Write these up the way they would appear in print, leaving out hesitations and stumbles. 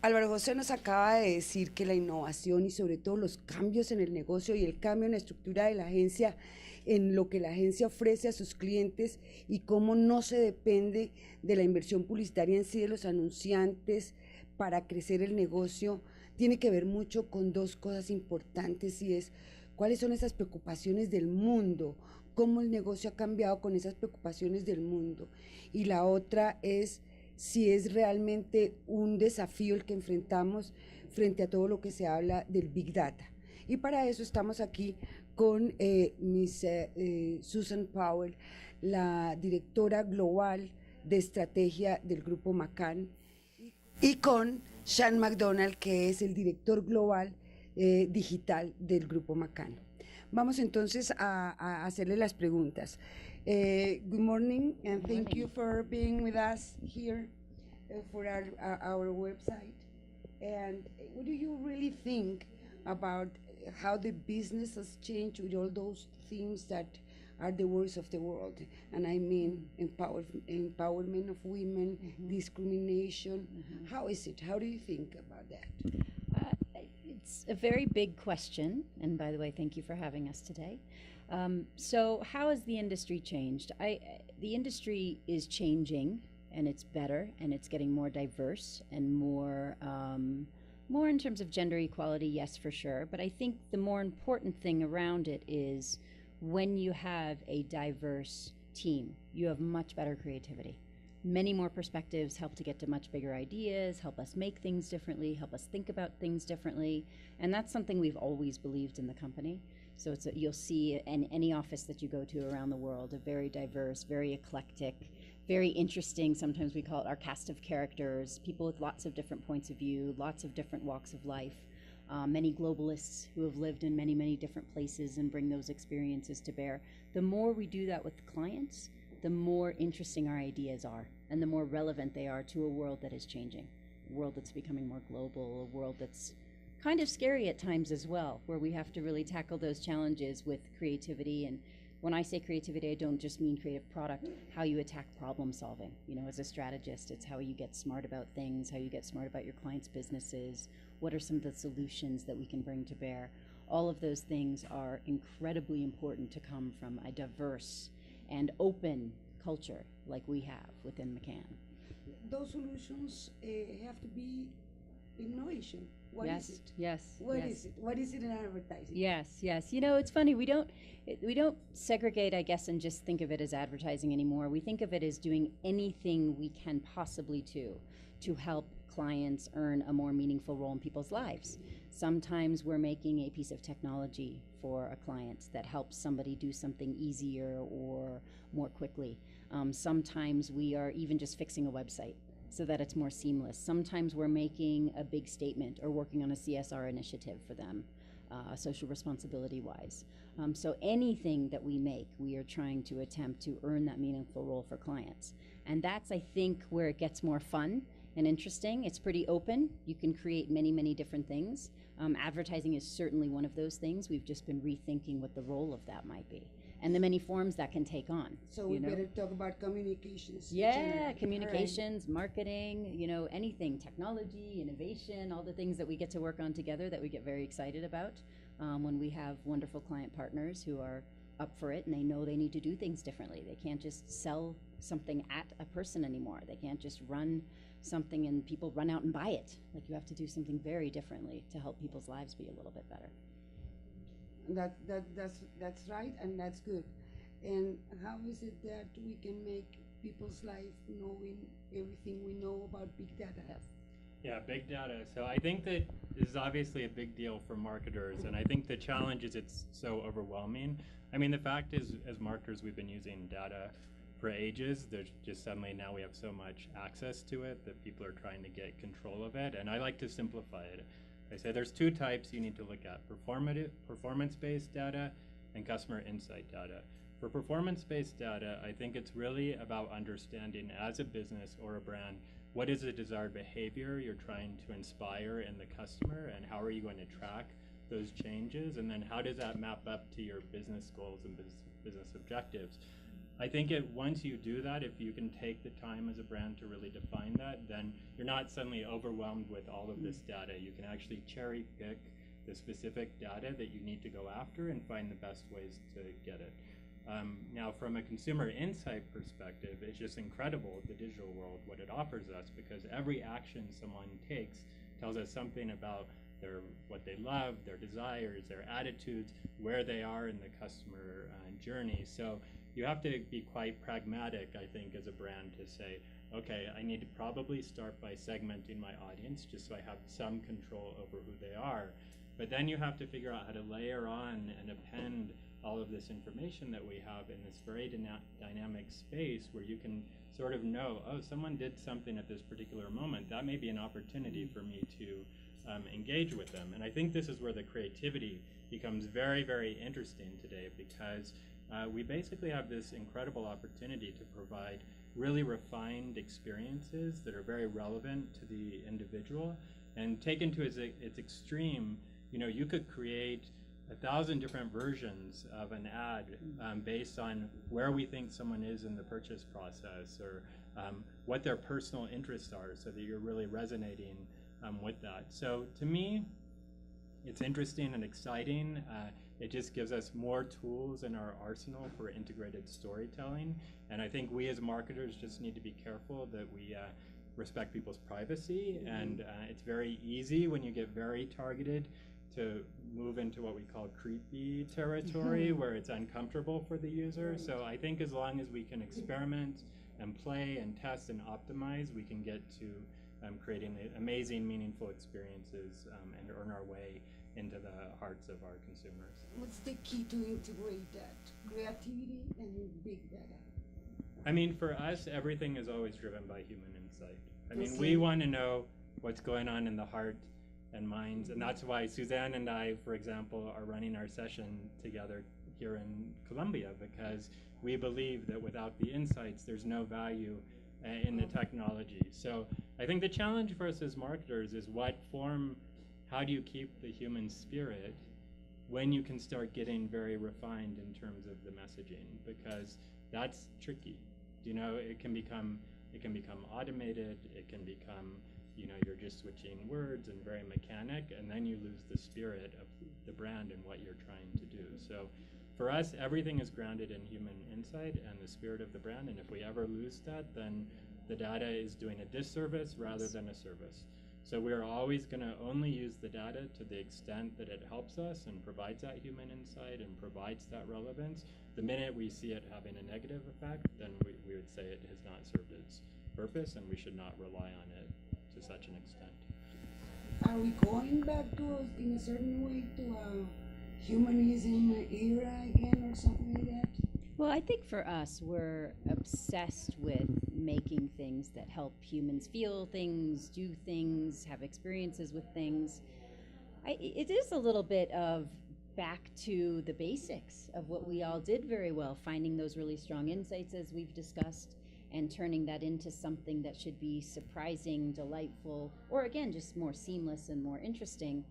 Álvaro José nos acaba de decir que la innovación y sobre todo los cambios en el negocio y el cambio en la estructura de la agencia, en lo que la agencia ofrece a sus clientes y cómo no se depende de la inversión publicitaria en sí de los anunciantes para crecer el negocio, tiene que ver mucho con dos cosas importantes y es cuáles son esas preocupaciones del mundo, cómo el negocio ha cambiado con esas preocupaciones del mundo. Y la otra es si es realmente un desafío el que enfrentamos frente a todo lo que se habla del Big Data. Y para eso estamos aquí con Miss Susan Powell, la directora global de estrategia del grupo McCann, y con Sean MacDonald, que es el director global digital del grupo McCann. Vamos entonces a hacerle las preguntas. Good morning and thank you for being with us here for our website. And what do you really think about how the business has changed with all those things that are the worst of the world? And I mean empowerment of women, discrimination. How is it? How do you think about that? It's a very big question, and by the way, thank you for having us today. So how has the industry changed? The industry is changing, and it's better, and it's getting more diverse and more in terms of gender equality, yes, for sure. But I think the more important thing around it is when you have a diverse team, you have much better creativity. Many more perspectives help to get to much bigger ideas, help us make things differently, help us think about things differently. And that's something we've always believed in the company. So you'll see in any office that you go to around the world, a very diverse, very eclectic, very interesting, sometimes we call it our cast of characters, people with lots of different points of view, lots of different walks of life, many globalists who have lived in many, many different places and bring those experiences to bear. The more we do that with the clients, the more interesting our ideas are and the more relevant they are to a world that is changing, a world that's becoming more global, a world that's kind of scary at times as well, where we have to really tackle those challenges with creativity. And when I say creativity, I don't just mean creative product, how you attack problem solving. You know, as a strategist, it's how you get smart about things, how you get smart about your clients' businesses, what are some of the solutions that we can bring to bear. All of those things are incredibly important to come from a diverse and open culture like we have within McCann. Those solutions have to be innovation. What is it? Yes. What is it? What is it in advertising? Yes. You know, it's funny. We don't segregate, I guess, and just think of it as advertising anymore. We think of it as doing anything we can possibly to help clients earn a more meaningful role in people's lives. Sometimes we're making a piece of technology for a client that helps somebody do something easier or more quickly. Sometimes we are even just fixing a website so that it's more seamless. Sometimes we're making a big statement or working on a CSR initiative for them, social responsibility wise. So anything that we make, we are trying to attempt to earn that meaningful role for clients. And that's, I think, where it gets more fun and interesting. It's pretty open. You can create many, many different things. Advertising is certainly one of those things. We've just been rethinking what the role of that might be and the many forms that can take on. So we better talk about communications. Yeah, communications, marketing, you know, anything, technology, innovation, all the things that we get to work on together that we get very excited about when we have wonderful client partners who are up for it and they know they need to do things differently. They can't just sell something at a person anymore. They can't just run something and people run out and buy it. Like you have to do something very differently to help people's lives be a little bit better. That's right, and that's good. And how is it that we can make people's life knowing everything we know about big data? Yes. Yeah, big data. So I think that this is obviously a big deal for marketers, and I think the challenge is it's so overwhelming. I mean, the fact is, as marketers, we've been using data for ages. There's just suddenly now we have so much access to it that people are trying to get control of it, and I like to simplify it. I say there's two types you need to look at: performance-based data and customer insight data. For performance-based data, I think it's really about understanding as a business or a brand, what is the desired behavior you're trying to inspire in the customer, and how are you going to track those changes, and then how does that map up to your business goals and business objectives? I think once you do that, if you can take the time as a brand to really define that, then you're not suddenly overwhelmed with all of this data. You can actually cherry pick the specific data that you need to go after and find the best ways to get it. Now, from a consumer insight perspective, it's just incredible, the digital world, what it offers us, because every action someone takes tells us something about what they love, their desires, their attitudes, where they are in the customer journey. So you have to be quite pragmatic, I think, as a brand to say, okay, I need to probably start by segmenting my audience just so I have some control over who they are. But then you have to figure out how to layer on and append all of this information that we have in this very dynamic space where you can sort of know, oh, someone did something at this particular moment. That may be an opportunity for me to engage with them. And I think this is where the creativity becomes very, very interesting today, because we basically have this incredible opportunity to provide really refined experiences that are very relevant to the individual. And taken to its extreme, you could create 1,000 different versions of an ad based on where we think someone is in the purchase process, or what their personal interests are, so that you're really resonating with that. So to me, it's interesting and exciting. It just gives us more tools in our arsenal for integrated storytelling. And I think we as marketers just need to be careful that we respect people's privacy. And it's very easy when you get very targeted to move into what we call creepy territory, where it's uncomfortable for the user. So I think as long as we can experiment and play and test and optimize, we can get to creating amazing, meaningful experiences and earn our way into the hearts of our consumers. What's the key to integrate that? Creativity and big data. I mean, for us, everything is always driven by human insight. I mean, Okay. we want to know what's going on in the heart and minds, and that's why Suzanne and I, for example, are running our session together here in Colombia, because we believe that without the insights, there's no value in the technology. So I think the challenge for us as marketers is how do you keep the human spirit when you can start getting very refined in terms of the messaging, because that's tricky. It can become automated, it can become, you're just switching words and very mechanic, and then you lose the spirit of the brand and what you're trying to do. So for us, everything is grounded in human insight and the spirit of the brand, and if we ever lose that, then the data is doing a disservice rather than a service. So we're always going to only use the data to the extent that it helps us and provides that human insight and provides that relevance. The minute we see it having a negative effect, then we would say it has not served its purpose, and we should not rely on it to such an extent. Are we going back in a certain way to a humanism era again or something like that? Well, I think for us, we're obsessed with making things that help humans feel things, do things, have experiences with things. It is a little bit of back to the basics of what we all did very well, finding those really strong insights as we've discussed, and turning that into something that should be surprising, delightful, or again, just more seamless and more interesting.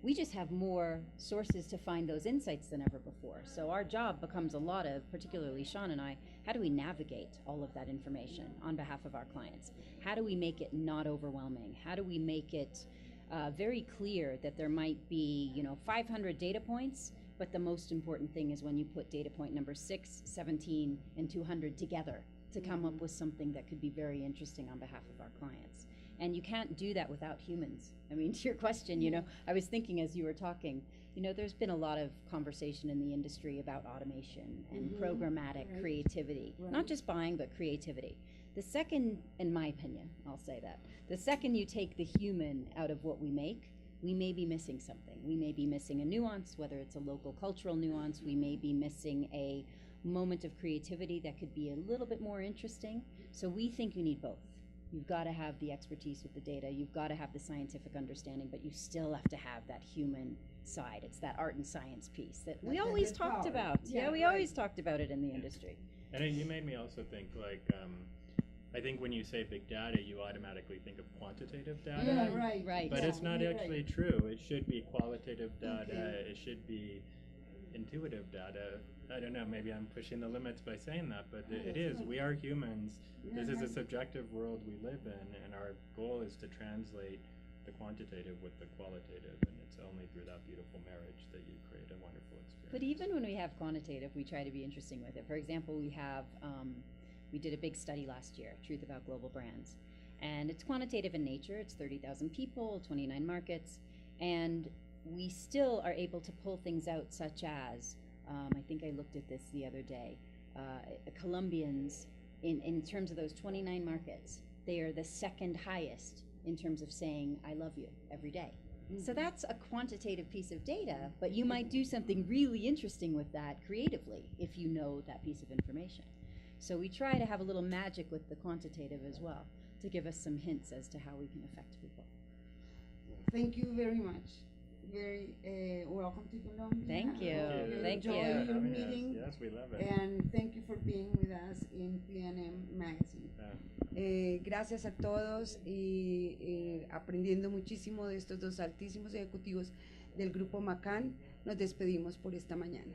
We just have more sources to find those insights than ever before. So our job becomes a lot of, particularly Sean and I, how do we navigate all of that information on behalf of our clients? How do we make it not overwhelming? How do we make it very clear that there might be 500 data points, but the most important thing is when you put data point number 6, 17, and 200 together to come up with something that could be very interesting on behalf of our clients. And you can't do that without humans. I mean, to your question, I was thinking as you were talking, there's been a lot of conversation in the industry about automation and programmatic creativity, not just buying, but creativity. The second, in my opinion, I'll say that, the second you take the human out of what we make, we may be missing something. We may be missing a nuance, whether it's a local cultural nuance. We may be missing a moment of creativity that could be a little bit more interesting. So we think you need both. You've got to have the expertise with the data, you've got to have the scientific understanding, but you still have to have that human side. It's that art and science piece that we always talked about. Yeah, we always talked about it in the industry. And you made me also think, I think when you say big data, you automatically think of quantitative data. Yeah, right. But it's not actually true. It should be qualitative data. It should be intuitive data. I don't know, maybe I'm pushing the limits by saying that, but No, it that's is. not. We are humans. Yeah, This is a that's- subjective world we live in, and our goal is to translate the quantitative with the qualitative, and it's only through that beautiful marriage that you create a wonderful experience. But even when we have quantitative, we try to be interesting with it. For example, we did a big study last year, Truth About Global Brands. And it's quantitative in nature. It's 30,000 people, 29 markets. And we still are able to pull things out such as, I think I looked at this the other day, Colombians, in terms of those 29 markets, they are the second highest in terms of saying, I love you every day. So that's a quantitative piece of data, but you might do something really interesting with that creatively if you know that piece of information. So we try to have a little magic with the quantitative as well to give us some hints as to how we can affect people. Thank you very much. Very welcome to Colombia. Thank you. Thank Enjoy you. your meeting. Yes, we love it. And thank you for being with us in PNM Magazine. Gracias a todos y aprendiendo muchísimo de estos dos altísimos ejecutivos del grupo McCann, nos despedimos por esta mañana.